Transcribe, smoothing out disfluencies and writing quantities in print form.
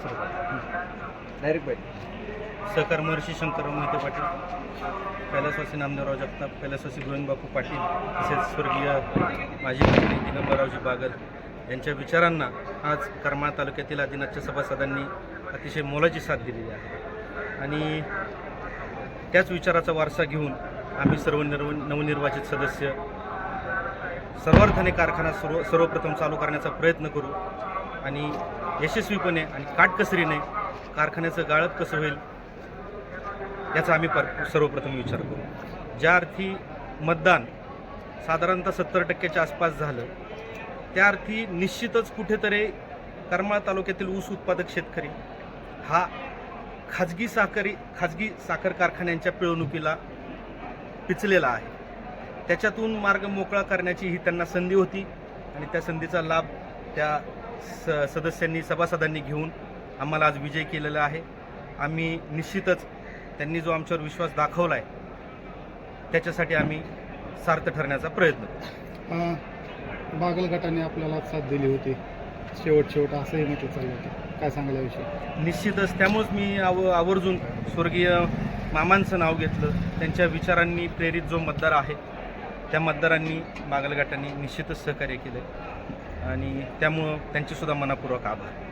Direct bite. सहकार महर्षी शंकरराव मोहिते पाटील, कैलासवासी नामदेवराव जगताप, कैलासवासी गोविंदबापू पाटील, तसेच स्वर्गीय माजी मंत्री दिगंबररावजी बागल यांच्या विचारांना आज करमाळा तालुक्यातील आदिनाथच्या सभासदांनी अतिशय मोलाची साथ दिलेली आहे. आणि त्याच विचाराचा वारसा घेऊन आम्ही सर्व नवनिर्वाचित सदस्य सर्वार्थाने कारखाना सर्वप्रथम चालू करण्याचा प्रयत्न करू आणि यशस्वीपणे आणि काटकसरीने कारखान्याचं गाळप कसं होईल याचा आम्ही सर्वप्रथम विचार करू. ज्या अर्थी मतदान साधारणतः 70% आसपास झालं, त्या अर्थी निश्चितच कुठेतरी करमाळा तालुक्यातील ऊस उत्पादक शेतकरी हा खाजगी साखर कारखान्यांच्या पिळवणुकीला पिचलेला आहे. त्याच्यातून मार्ग मोकळा करण्याची ही त्यांना संधी होती आणि त्या संधीचा लाभ त्या सदस्यांनी सभासदांनी घेऊन आम्हाला आज विजय केलेला आहे. आम्ही निश्चितच त्यांनी जो आमच्यावर विश्वास दाखवला आहे त्याच्यासाठी आम्ही सार्थ ठरण्याचा प्रयत्न करू. बागल गटाने आपल्याला साथ दिली होती, शेवट असंही म्हटलं चाललं होतं, काय सांगायला विषय? निश्चितच त्यामुळेच मी आवर्जून स्वर्गीय मामांचं नाव घेतलं. त्यांच्या विचारांनी प्रेरित जो मतदार आहे त्या मतदारांनी बागल गटाने निश्चितच सहकार्य केलं आणि त्यामुळं त्यांचेसुद्धा मनापूर्वक आभार.